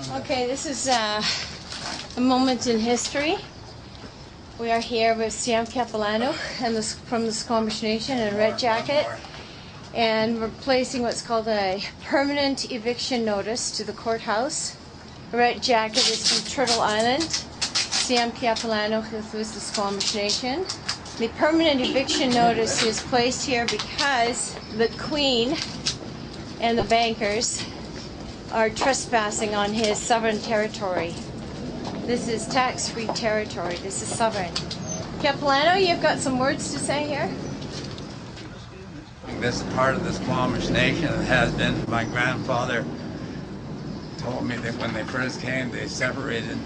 Okay, this is a moment in history. We are here with Sam Capilano and from the Squamish Nation in Red Jacket, and we're placing what's called a permanent eviction notice to the courthouse. Red Jacket is from Turtle Island. Sam Capilano is with the Squamish Nation. The permanent eviction notice is placed here because the Queen and the bankers are trespassing on his sovereign territory. This is tax-free territory. This is sovereign. Capilano, you've got some words to say here? This is part of the Squamish Nation. It has been. My grandfather told me that when they first came, they separated,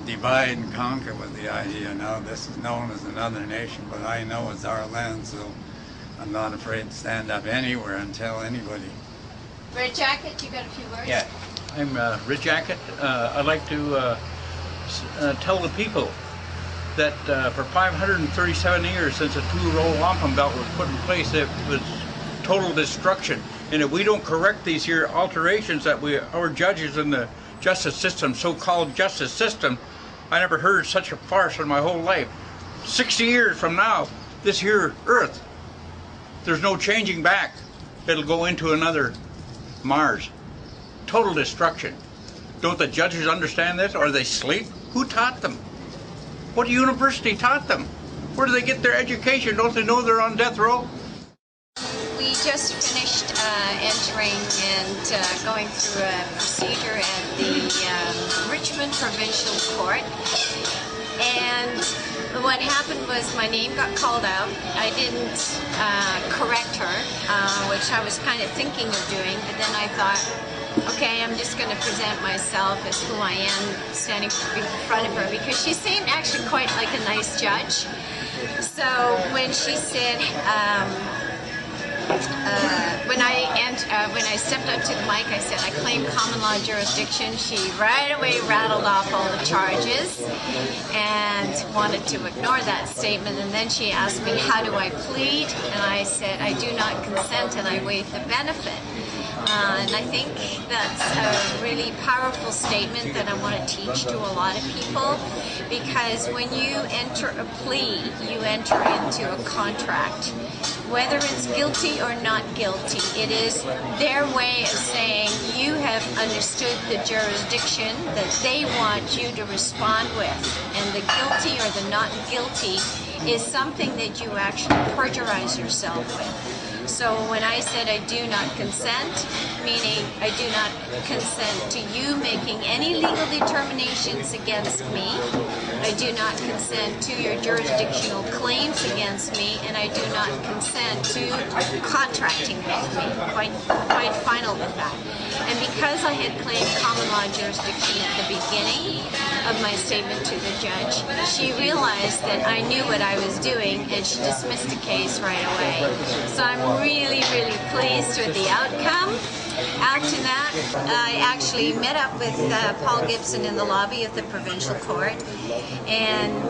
divide and conquer was the idea. Now this is known as another nation, but I know it's our land, so I'm not afraid to stand up anywhere and tell anybody. Red Jacket, you got a few words? Yeah, I'm Red Jacket. I'd like to tell the people that for 537 years since the two-row wampum belt was put in place, it was total destruction. And if we don't correct these here alterations that our judges in the justice system, so-called justice system, I never heard such a farce in my whole life. 60 years from now, this here earth, there's no changing back. It'll go into another Mars. Total destruction. Don't the judges understand this? Or they sleep? Who taught them? What university taught them? Where do they get their education? Don't they know they're on death row? We just finished entering and going through a procedure at the Richmond Provincial Court. And what happened was my name got called out. I didn't correct her, which I was kind of thinking of doing, but then I thought, okay, I'm just going to present myself as who I am standing in front of her, because she seemed actually quite like a nice judge. So when she said, when I stepped up to the mic, I said I claim common law jurisdiction. She right away rattled off all the charges and wanted to ignore that statement. And then she asked me, how do I plead? And I said, I do not consent, and I waive the benefit. And I think that's a really powerful statement that I want to teach to a lot of people, because when you enter a plea, you enter into a contract. Whether it's guilty or not guilty, it is their way of saying you have understood the jurisdiction that they want you to respond with. And the guilty or the not guilty is something that you actually perjurize yourself with. So when I said I do not consent, meaning I do not consent to you making any legal determinations against me, I do not consent to your jurisdictional claims against me, and I do not consent to contracting with me. Quite final with that. And because I had claimed common law jurisdiction at the beginning of my statement to the judge, she realized that I knew what I was doing, and she dismissed the case right away. So I'm really, really pleased with the outcome. After that, I actually met up with Paul Gibson in the lobby of the provincial court, and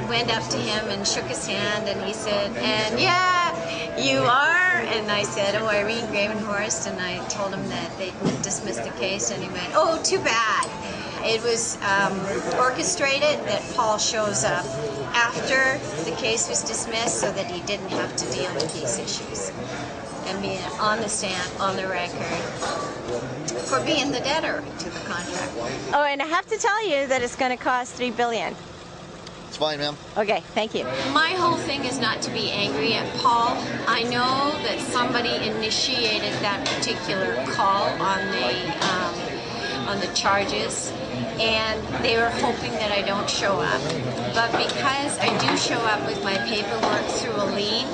went up to him and shook his hand, and he said, and yeah, you are? And I said, oh, Irene Gravenhorst, and I told him that they dismissed the case, and he went, oh, too bad. It was orchestrated that Paul shows up after the case was dismissed so that he didn't have to deal with these issues and be on the stand, on the record, for being the debtor to the contract. Oh, and I have to tell you that it's going to cost $3 billion. It's fine, ma'am. Okay, thank you. My whole thing is not to be angry at Paul. I know that somebody initiated that particular call on the charges, and they were hoping that I don't show up. But because I do show up with my paperwork through a lien,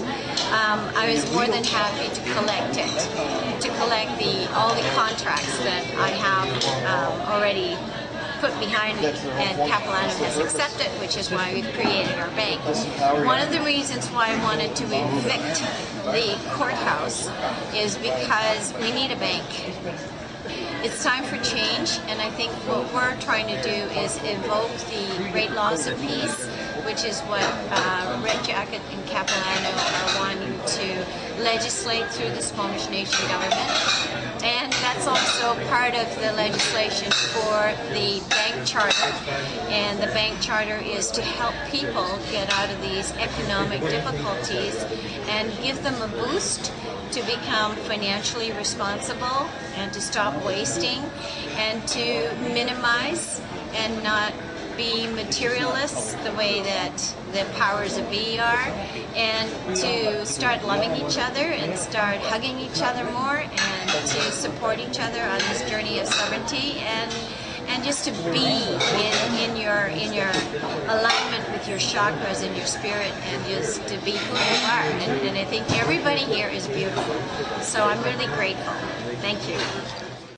I was more than happy to collect it, to collect all the contracts that I have already put behind me, and Capilano has accepted, which is why we've created our bank. One of the reasons why I wanted to evict the courthouse is because we need a bank. It's time for change, and I think what we're trying to do is evoke the great laws of peace, which is what Red Jacket and Capilano are wanting to legislate through the Squamish Nation government. And that's also part of the legislation for the bank charter. And the bank charter is to help people get out of these economic difficulties and give them a boost to become financially responsible and to stop wasting and to minimize and not be materialists the way that the powers that be are, and to start loving each other and start hugging each other more and to support each other on this journey of sovereignty and just to be in your alignment with your chakras and your spirit and just to be who you are. And I think everybody here is beautiful. So I'm really grateful. Thank you.